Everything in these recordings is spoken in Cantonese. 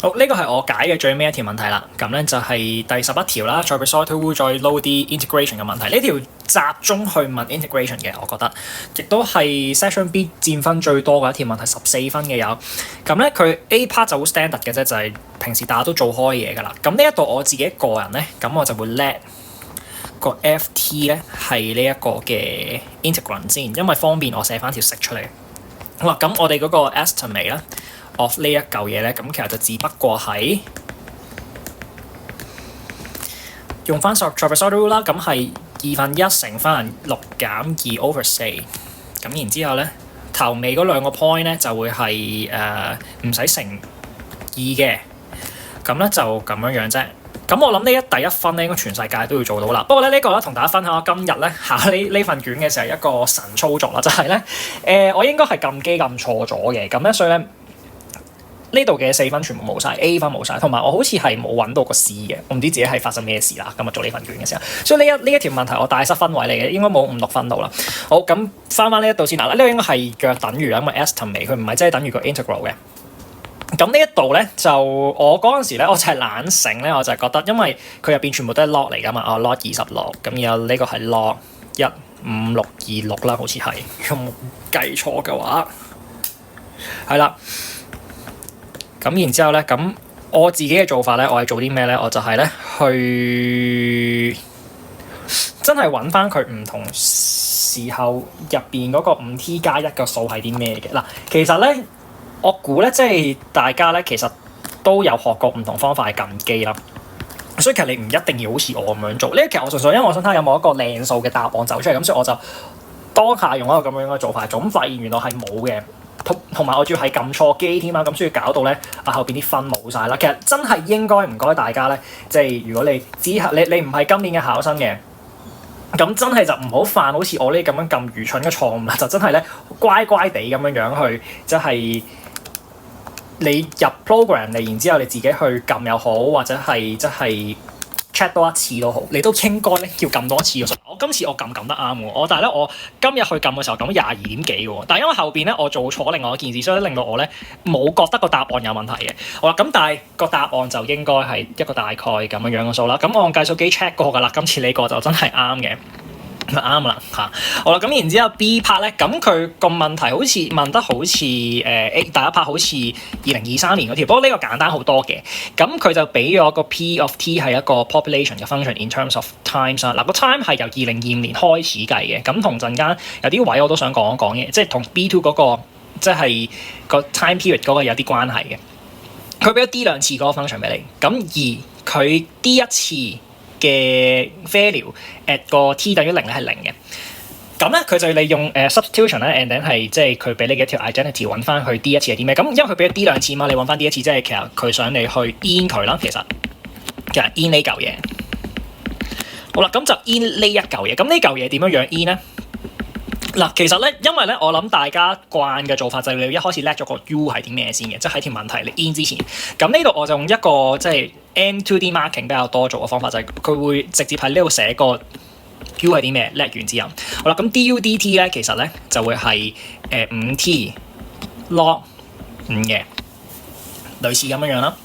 好，呢個係我解嘅最尾一條問題啦。咁咧就係第11條啦，再 resort to 再 load 啲 integration 嘅問題。呢條集中去問 integration 嘅，我覺得亦都係 section B 佔分最多嘅一條問題，14分嘅有。咁咧佢 A part 就好 standard 嘅啫，就係平時大家都做開嘢㗎啦。咁呢一度我自己個人咧，咁我就會 let 個 FT 咧係呢一個嘅 integrand 先，因為方便我寫翻條式出嚟。好啦，咁我哋嗰個 estimate 咧。of 呢一嚿嘢咧，咁其實就只不過係用翻 trapezoidal rule 啦，咁係1/2乘翻6減2/4，咁然之後咧頭尾嗰兩個 point 咧就會係唔使乘2嘅，咁咧就咁樣啫。咁我諗第一分咧應該全世界都要做到啦。不過咧呢個咧同大家分享我今日咧考呢份卷嘅時候一個神操作啦，就係咧我應該係撳機撳錯咗嘅，咁咧所以咧。呢度嘅4分全部冇晒 A 分冇晒，同埋我好似係冇揾到個 C 嘅，我唔知自己係發生咩事啦。今日做呢份卷嘅時候，所以呢一條問題我大失分位嚟嘅，應該冇5、6分到啦。好，咁翻呢一度先啦。呢個應該係腳等於因為 estimate 佢唔係真係等於個 integral 嘅。咁呢一度咧就我嗰陣時咧我就係懶醒咧，我就係覺得因為佢入邊全部都係 log 嚟㗎嘛，log 26，咁然後呢個係 log 15626啦，好似係，如果冇計錯嘅話，係啦。咁然之後咧，咁我自己嘅做法咧，我係做啲咩咧？我就係咧去真係揾翻佢唔同時候入邊嗰個5T+1嘅數係啲咩嘅嗱。其實咧，我估咧，即係大家咧，其實都有學過唔同方法去撳機啦。所以其實你唔一定要好似我咁樣做。呢其實我純粹因為我想睇下有冇一個靚數嘅答案走出嚟，咁所以我就當下用一個咁樣嘅做法做，咁發現原來係冇嘅。同埋我仲要係撳錯機添啊，咁所以搞到咧後邊啲分冇晒啦。其實真係應該唔該大家咧，即係如果你之後你唔係今年嘅考生嘅，咁真係就唔好犯好似我呢咁樣咁愚蠢嘅錯誤啦。就真係咧乖乖地咁樣去，即係你入 program 嚟，然之後你自己去撳又好，或者係即係 check 多一次都好，你都應該咧要撳多一次嘅。我今次我撳得啱喎，但係咧我今日去撳嘅時候撳咗22點幾喎，但係因為後邊咧我做錯另外一件事，所以令到我咧冇覺得個答案有問題嘅。好啦，咁但係個答案就應該係一個大概咁樣嘅數啦。咁我用計數機 check 過㗎啦，今次呢個就真係啱嘅。啱啦嚇，好啦，咁然之後 B part 咧，咁佢個問題好似問得好似A 第一 part 好似2023年嗰條，不過呢個簡單好多嘅。咁佢就俾咗個 P of T 係一個 population 嘅 function in terms of times 啦。嗱個 time 係由2025年開始計嘅，咁同陣間有啲位我都想講一講嘅，即係同 B2 嗰個即係個 time period 嗰個有啲關係嘅。佢俾咗 D 2次嗰個 function 俾你，咁而佢 D 1次嘅 value at 個 t 等於0咧係0嘅，咁咧佢就利用substitution 咧 and then 係即係佢俾你嘅一條 identity 揾翻佢 D 1次係啲咩？咁因為佢俾咗 D 2次嘛，你揾翻 D 1次，即係其實佢想你去 in 佢啦。其實 in 呢嚿嘢，好啦，咁就 in 呢一嚿嘢。咁呢嚿嘢點樣樣 in 咧？嗱，其實咧，因為咧，我諗大家慣嘅做法就係你一開始叻咗個 U 係啲咩先嘅，即係喺條問題你 in 之前。咁呢度我就用一個即係 M2D marking 比較多做嘅方法，就係佢會直接喺呢度寫個 U 係啲咩，叻完之後，好啦，咁 DUDT 咧其實咧就會係5T log 5嘅，類似咁樣啦。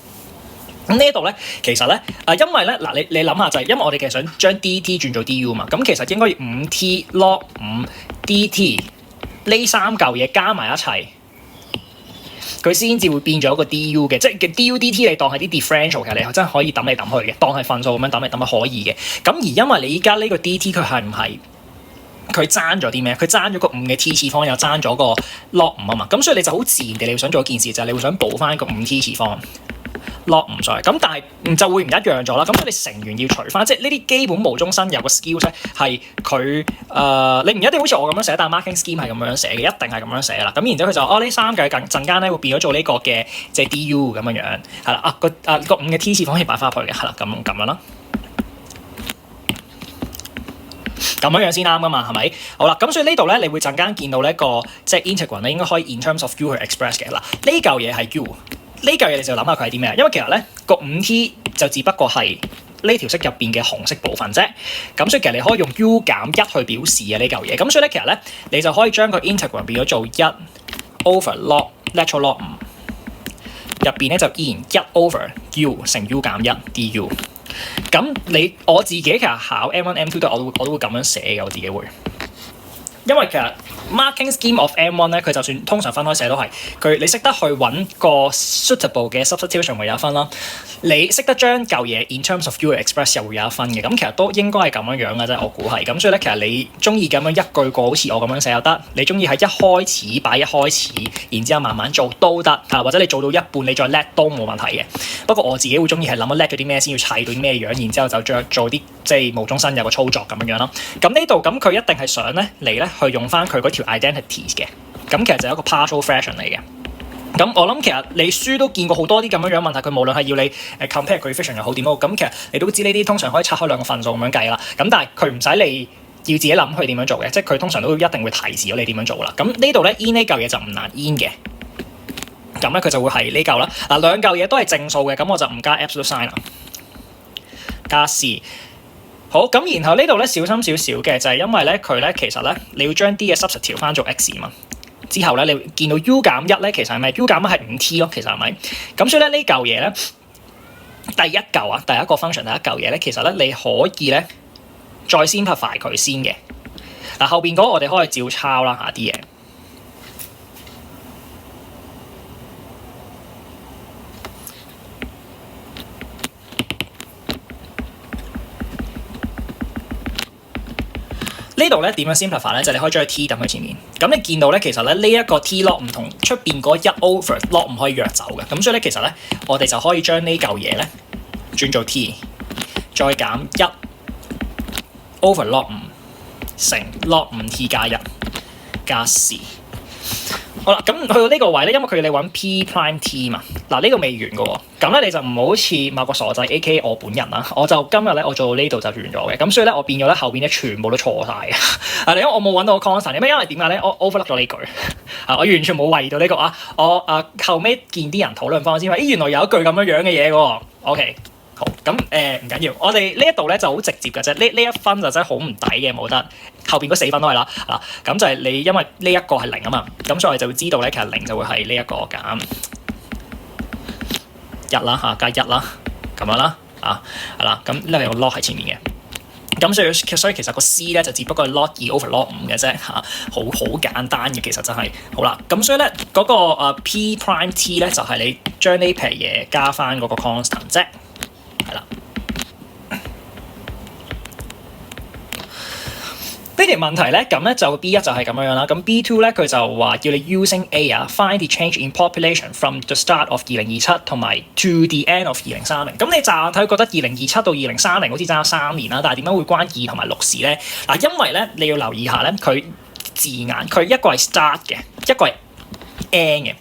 咁呢度咧，其實咧，因為咧，嗱，你諗下就係，因為我哋其實想將 DT 轉做 DU 嘛，咁其實應該要5T log 5 DT 呢三嚿嘢加埋一齊，佢先至會變咗一個 DU 嘅，即係嘅 DUDT 你當係啲 differential 嘅，你真係可以抌嚟抌去嘅，當係分數咁樣抌嚟抌去可以嘅。咁而因為你依家呢個 DT 佢係唔係佢爭咗啲咩？佢爭咗個5嘅 T 次方，又爭咗個 log 5啊嘛，咁所以你就好自然地你會想做一件事，就係你會想補翻個5 T 次方。log 唔再咁，但係就會唔一樣咗啦。咁所以你成員要除翻，即係呢啲基本無中生有個 skills 咧，係佢你唔一定好似我咁樣寫，但 marking scheme 係咁樣寫嘅，一定係咁樣寫啦。咁然之後佢就呢三嚿陣間咧會變咗做呢個嘅即係 DU 咁樣樣，係啦個5嘅 T 次方可以擺翻入去嘅，係啦咁樣啦，咁樣先啱噶嘛，係咪？好啦，咁所以呢度咧，你會陣間見到呢個即係 integrand 咧，應該可以 in terms of U 去 express 嘅。嗱，呢嚿嘢係 U。呢嚿嘢你就諗下佢係啲咩？因為其實咧個5T 就只不過係呢條式入邊嘅紅色部分啫。咁所以其實你可以用 U 減1去表示嘅呢嚿嘢。咁所以咧其實咧你就可以將個 integrand 變咗做1 over log natural log 5入邊咧就依然1 over u 乘 u 減1 du。咁我自己其實考 M1、M2 都我都會咁樣寫嘅，我自己會。因為其實 marking scheme of M1 咧，佢就算通常分開寫都係你識得去揾個 suitable 嘅 substitution 會有一分啦。你識得將舊嘢 in terms of u express 又會有一分嘅。咁其實都應該係咁樣嘅啫，我估係。咁所以咧，其實你中意咁樣一句過好似我咁樣寫又得，你中意喺一開始擺一開始，然之後慢慢做都得嚇，或者你做到一半你再叻都冇問題嘅。不過我自己會中意係諗一叻咗啲咩先要砌到啲咩樣，然之後就再做啲即係無中生有嘅操作咁樣啦。咁呢度咁佢一定係想咧嚟咧去用翻佢嗰條 identities 嘅。咁其實就係一個 partial fraction 嚟嘅。咁我諗其實你書都見過好多啲咁樣問題，佢無論係要你compare coefficient 又好點都好，咁其實你都知呢啲通常可以拆開兩個份數咁樣計啦。咁但係佢唔使你要自己諗佢點樣做嘅，即係佢通常都一定會提示咗你點樣做啦。咁呢度咧 in 呢嚿嘢就唔難 in 嘅。咁咧佢就會係呢嚿啦。嗱，兩嚿嘢都係正數嘅，咁我就唔加 absolute sign 啦，加 c。好，咁然後呢度咧小心少少嘅就係因為咧佢咧其實咧你要將 d 嘅 substitute 調翻做 x 嘛。之後咧，你見到 u 減1咧，其實係咪 u 減1係5t 咯？其實係咪？咁所以咧呢嚿嘢咧，第一個 function 第一嚿嘢咧，其實咧你可以咧再 simplify 佢先嘅。嗱，後邊嗰個我哋可以照抄啦嚇啲嘢。呢度咧點樣 simplify 咧？就係你可以將個 t 抌喺前面。咁你見到咧，其實咧呢一個 t log 唔同出邊嗰1 over log 唔可以躍走嘅。咁所以咧，其實咧我哋就可以將呢嚿嘢咧轉做 t， 再減1 over log 5乘 log 5t 加1加 c。好啦，咁去到呢個位咧，因為佢要你揾 p prime t 嘛，嗱呢個未完嘅喎，咁咧你就唔好好似某個傻仔 A.K. 我本人啦，我就今日咧我做到呢度就完咗嘅，咁所以咧我變咗咧後邊咧全部都錯晒嘅，因為我冇揾到個 constant，因為點解咧我 overlook 咗呢句，我完全冇為到呢個我後尾見啲人討論翻先話，原來有一句咁樣嘅嘢喎 ，OK。好，咁唔緊要，我哋呢一度咧就好直接嘅啫，呢一分就真係好唔抵嘅，冇得後邊嗰4分都係啦，咁就係你因為呢一個係0啊嘛，咁所以我哋就會知道咧，其實0就會係呢一個減1啦嚇，加1啦，咁樣啦，係啦，咁呢個 log 喺前面嘅，咁所以其實個 c 咧就只不過係 log 2 over log 5嘅啫嚇，好簡單嘅其實真係，好啦，咁所以咧嗰個p prime t 咧就係你將呢撇嘢加翻嗰個 constant 啫。係啦，呢條問題咧，咁咧就 B1 就係咁樣啦。咁 B2 咧佢就話叫你 using A find the change in population from the start of 2027同埋 to the end of 2030。咁你乍睇覺得2027到2030好似爭咗3年啦，但係點解會關2同埋6事咧？嗱，因為咧你要留意下咧，佢字眼佢一個係 start 嘅，一個係 end 嘅。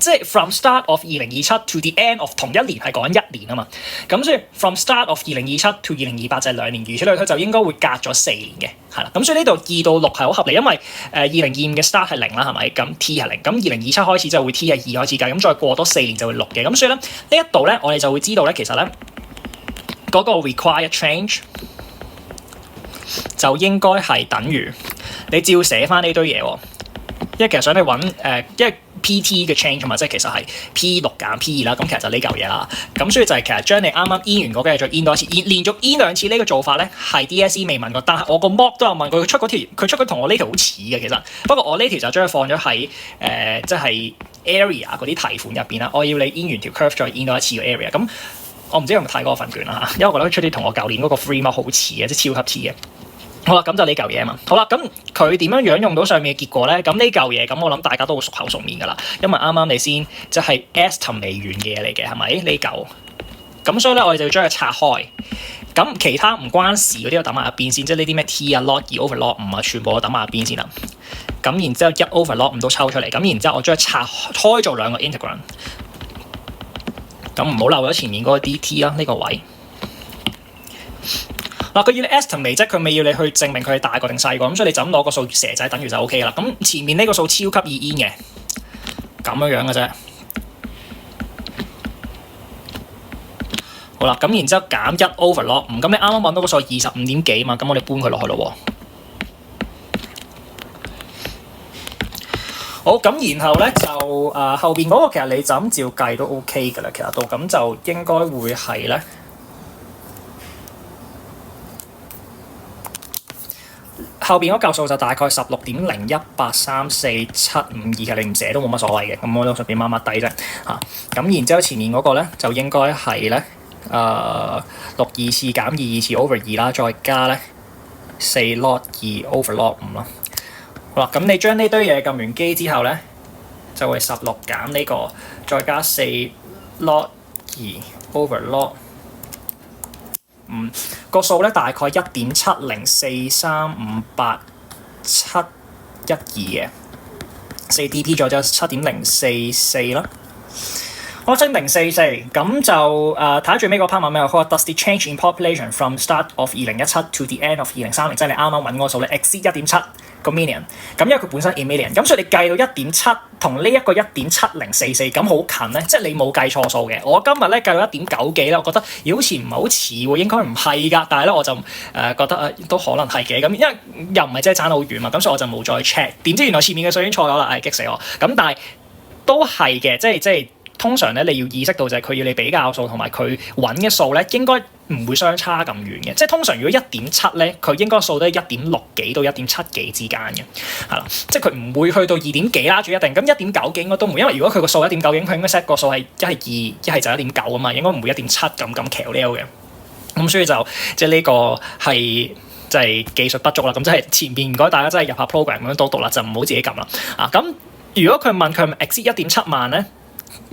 即係 from start of 2027 to the end of 同一年係講1年啊嘛，咁所以 from start of 2027 to 2028就係2年，如此類推就應該會隔咗4年嘅，係啦。咁所以呢度2到6係好合理，因為2025嘅 start 係0啦，係咪？咁 t 係0，咁2027開始就會 t 係2開始計，咁再過多4年就會6嘅。咁所以咧呢一度咧，我哋就會知道咧，其實咧嗰個 required change 就應該係等於你照寫翻呢堆嘢喎，因為其實想你揾因為PT 嘅 change 嘛，即係其實係 P6 減 P2啦，咁其實就呢嚿嘢啦。咁所以就係其實將你啱啱 in 完嗰嘅再 in 多一次，連續 in 2次呢個做法咧，係 DSE 未問過，但係我個 mock 都有問過，佢出嗰同我呢條好似嘅其實，不過我呢條就將佢放咗喺即係 area 嗰啲題款入邊啦。我要你 in 完條 curve 再 in 多一次個 area。咁我唔知有冇睇過份卷啦嚇，因為我覺得佢出啲同我舊年嗰個 free mock 好似嘅，即係超級似嘅。好啦，咁就呢嚿嘢啊嘛。好啦，咁佢點樣用到上面嘅結果咧？咁呢嚿嘢咁我諗大家都好熟口熟面噶啦，因為啱啱你先即係 estimate 完嘅嘢嚟嘅，係咪呢嚿？咁所以咧我哋就要將佢拆開。咁其他唔關事嗰啲都抌埋一邊先，即係呢啲咩 t 啊 log 2 over log 5啊，全部都抌埋一邊先啦。咁然之後1 over log 5都抽出嚟，咁然之後我將佢拆開做兩個 integrand。咁唔好漏咗前面嗰個 dt 啦，呢個位。嗱，佢要你 estimate 啫，佢未要你去證明佢係大個定細個，咁所以你就咁攞個數蛇仔等於就 O K 啦。咁前面呢個數超級易 in 嘅，咁樣嘅啫。好啦，咁然之後減1 over log 5，咁你啱啱揾到個數25點幾嘛，咁我哋搬佢落去咯喎。好，咁然後咧就後邊嗰個其實你就咁照計都 OK 㗎啦，其實到咁就應該會係咧。後邊嗰嚿數就大概16.01834.752，其實你唔寫都冇乜所謂嘅，咁我都順便抹抹底啫嚇。咁然之後前面嗰個咧就應該係咧6二次減2二次 over 2啦，再加咧4 log 2 over log 5啦。好啦，咁你將呢堆嘢撳完機之後咧，就會16減呢個，再加4 log 2 over log 5，個數咧大概1.704358.712嘅，4 dp 咗就7.044啦。好，7.044，咁就睇下最尾嗰 part 問咩？佢話 Does the change in population from start of 2017 to the end of 2030，即係你啱啱揾嗰個數咧 exceed 1.7個 million， 咁因為佢本身 in million， 咁所以你計到 1.7同呢一個 1.7044咁好近咧，即係你冇計錯數嘅。我今日咧計到1.9幾咧，我覺得好似唔係好似喎，應該唔係㗎，但係咧我就覺得都可能係嘅，咁因為又唔係真係爭好遠嘛，咁所以我就冇再 check，點知原來前面嘅數已經錯咗啦，激死我！咁但係都係嘅，即係。通常咧，你要意識到就係佢要你比較數同埋佢揾嘅數咧，應該唔會相差咁遠嘅。即係通常如果1.7咧，佢應該數都係1.6幾到1.7幾之間嘅，係啦。即係佢唔會去到2點幾啦，最一定。咁1.9幾應該都唔會，因為如果佢個數1.9幾，佢應該 set 個數係一係2，一係就1.9啊嘛，應該唔會1.7咁橋溜嘅。咁所以就即係呢個係即係技術不足啦。咁即係前邊唔該大家真係入下 program 咁樣多讀啦，就唔好自己撳啦。咁如果佢問佢係咪 exceed 1.7萬咧？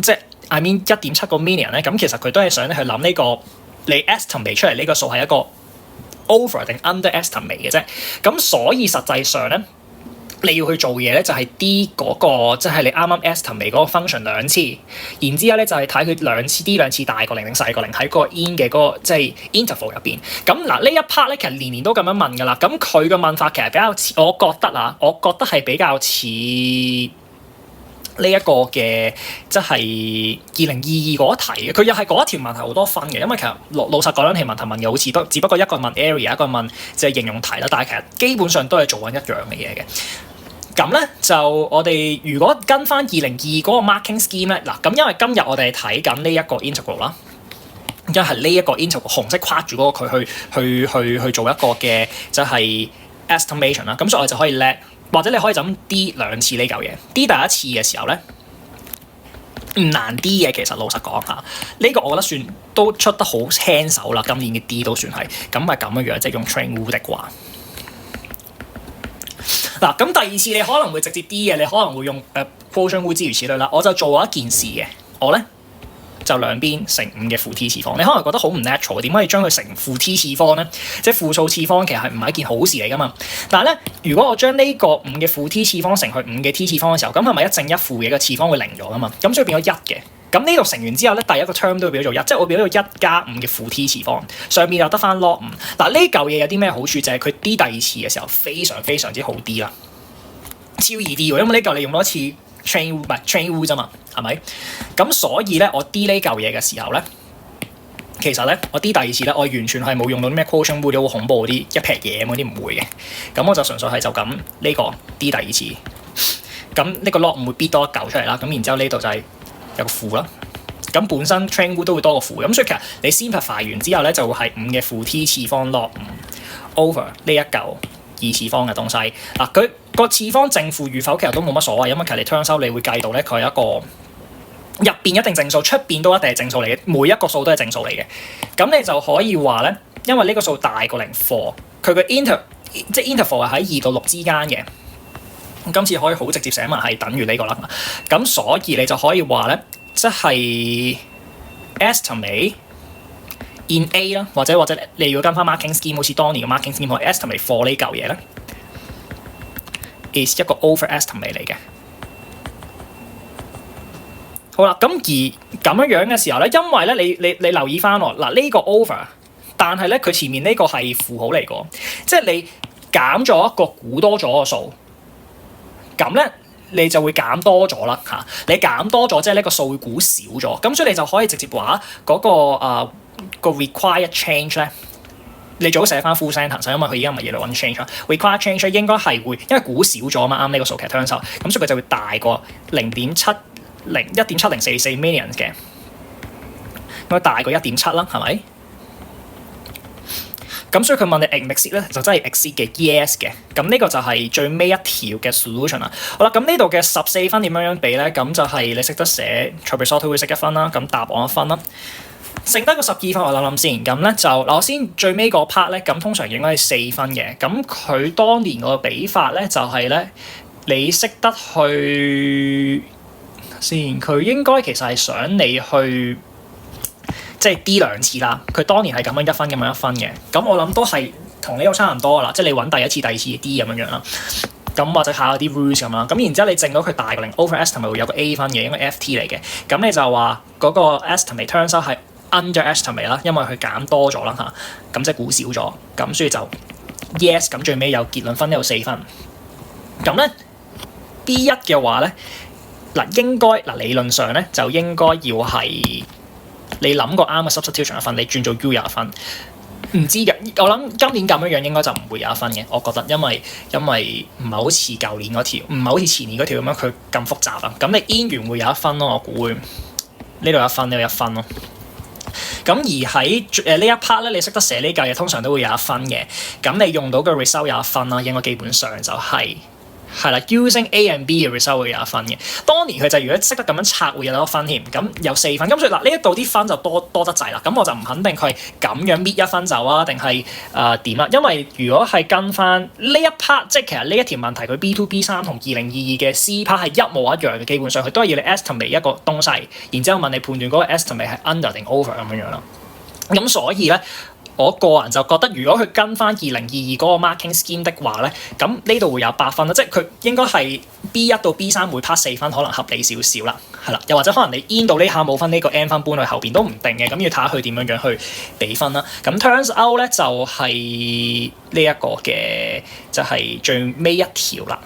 即係 I mean 1.7個 million 咧，咁其實佢都係想去諗呢個你 estimate 出嚟呢個數係一個 over 定 under estimate 嘅啫。咁所以實際上咧，你要去做嘢咧，就係 D 嗰個即係你啱啱 estimate 嗰個 function 兩次，然之後咧就係睇佢兩次 D 兩次大過零定細過零喺個 in 嘅嗰個即係 interval 入邊。咁嗱呢一 part 咧，其實年年都咁樣問㗎啦。咁佢嘅問法其實比較似，我覺得係比較似呢一個嘅即係2022嗰一題嘅，佢又係嗰一條問題好多分嘅，因為其實老實講兩題問題問嘅好似只不過一個問 area， 一個問即係應用題啦，但係其實基本上都係做緊一樣嘅嘢嘅。咁咧就我哋如果跟翻2022嗰個 marking scheme 咧，嗱咁因為今日我哋係睇緊呢一個 integral 啦，因為係呢一個 integral 紅色框住嗰個佢去做一個嘅即係 estimation 啦，咁所以我就可以叻。或者你可以就咁 D 兩次呢嚿嘢 ，D 第一次嘅時候咧唔難 D 嘅，其實老實講嚇，呢個我覺得算都出得好輕手啦。今年嘅 D 都算係咁咪咁樣，即係用 train rule 的話。嗱，咁第二次你可能會直接 D 嘅，你可能會用quotient rule 諸如此類啦。我就做咗一件事嘅，我咧就兩邊乘5嘅負 t 次方。你可能覺得好唔 natural，點可以將佢乘負 t 次方咧？即係負數次方其實係唔係一件好事嚟噶嘛？但係咧，如果我將呢個5嘅負 t 次方乘去5嘅 t 次方嘅時候，咁係咪一正一負嘅個次方會零咗噶嘛？咁所以變咗1嘅。咁呢度乘完之後咧，第一個 term 都會變咗做1，即係我變咗1加5嘅負 t 次方，上面又得翻 log 5。嗱，呢嚿嘢有啲咩好處？就係佢 D 第二次嘅時候非常非常之好 D 啦，超易 D 喎，因為呢嚿你用多次 train 唔係 train rule 啫嘛，係咪？咁所以咧，我 D 呢嚿嘢嘅時候咧，其實咧我 D 第二次咧，我完全係冇用到啲咩 quotient rule 好恐怖嗰啲一撇嘢嗰啲唔會嘅。咁我就純粹係就咁呢個 D 第二次，咁呢個 log 5會 bit 多一嚿出嚟啦。咁然之後呢度就係有個負啦。咁本身 train rule 都會多個負，咁所以其實你 simplify 完之後咧，就會係5嘅負 t 次方 log 5 over 呢一嚿2次方嘅東西。嗱，佢個次方正負與否其實都冇乜所謂，因為其實你 turn 收你會計到咧，佢係一個入邊一定正數，出邊都一定係正數嚟嘅，每一個數都係正數嚟嘅。咁你就可以話咧，因為呢個數大過0 for 佢嘅 interval 係喺2到6之間嘅。今次可以好直接寫埋係等於呢個啦。咁所以你就可以話咧，即係 estimate in A 啦，或者你要跟翻 marking scheme， 好似當年嘅 marking scheme， 可以 estimate for 呢嚿嘢咧 is 一個 over estimate 嚟嘅。好啦，咁而咁樣嘅時候咧，因為咧你留意翻喎，嗱呢個 over，但係咧佢前面呢個係負號嚟嘅，即係你減咗一個估多咗個數，咁咧你就會減多咗啦嚇。你減多咗，即係呢個數會估少咗，咁所以你就可以直接話嗰個個 required change 咧你最好寫翻 full sentence，因為佢而家唔係要你揾 change 啦。required change 應該係會，因為估少咗嘛，啱呢個數其實 turns out，咁所以佢就會大過1.7044 million 嘅，咁大過1.7啦，係咪？咁所以佢問你 exceed 咧，就真係 exceed 嘅 yes 嘅。咁呢個就係最尾一條嘅 solution 啦。好啦，咁呢度嘅14分點樣俾咧？咁就係你識得寫 trapezoid 會識1分啦，咁答案1分啦。剩低個12分我諗先，咁咧就嗱我先最尾個 part 咧，咁通常應該係4分嘅。咁佢當年個比法咧就係咧，你識得去先，佢應該其實係想你去。即係 D 2次啦，佢當年係咁樣1分咁樣1分嘅，咁我諗都係同呢個差唔多啦，即係你揾第一次、第二次 D 咁樣樣啦，咁或者考下啲 rules 咁啦，咁然之後你證到佢大過0 overestimate 會有個 A 分嘅，應該 FT 嚟嘅，咁你就話嗰個 estimate turns out 係 underestimate 啦，因為佢減多咗啦嚇，咁即係估少咗，咁所以就 yes， 咁最尾有結論分呢度4分，咁咧 B1 嘅話咧嗱應該嗱理論上咧就應該要係。你諗個啱嘅 substitution 1分，你轉做 U 有1分，唔知嘅。我諗今年咁樣應該就唔會有1分嘅，我覺得，因為唔係好似舊年嗰條，唔係好似前年嗰條咁樣佢咁複雜啊。咁你 in 完會有1分咯，我估會呢度1分，呢度1分咯。咁而喺呢一 part 咧，你識得寫呢嚿嘢，通常都會有1分嘅。咁你用到嘅 result 有1分啦，應該基本上就係。係啦 ，using A and B 嘅 result 會有1分嘅。當年佢就如果識得咁樣拆會有1分添，咁有4分。咁所以嗱呢一度啲分就多得滯啦。咁我就唔肯定佢係咁樣搣1分走啊，定係點啦？因為如果係跟翻呢一 part，即係其實呢一條問題佢 B2 B3 同2022嘅 C part 係一模一樣嘅，基本上佢都係要你 estimate 一個東西，然之後問你判斷嗰個 estimate 係 under 定 over 咁樣樣啦。咁所以咧。我個人就覺得，如果佢跟翻2022嗰個 marking scheme 的話咧，咁呢度會有8分啦，即係佢應該係 B1 到 B3 每 part 4分，可能合理少少啦，係啦，又或者可能你 in 到呢下冇分呢個 n 分搬去後邊都唔定嘅，咁要睇下佢點樣樣去比分啦。咁 turns out 咧就係呢一個嘅，就係最尾一條啦。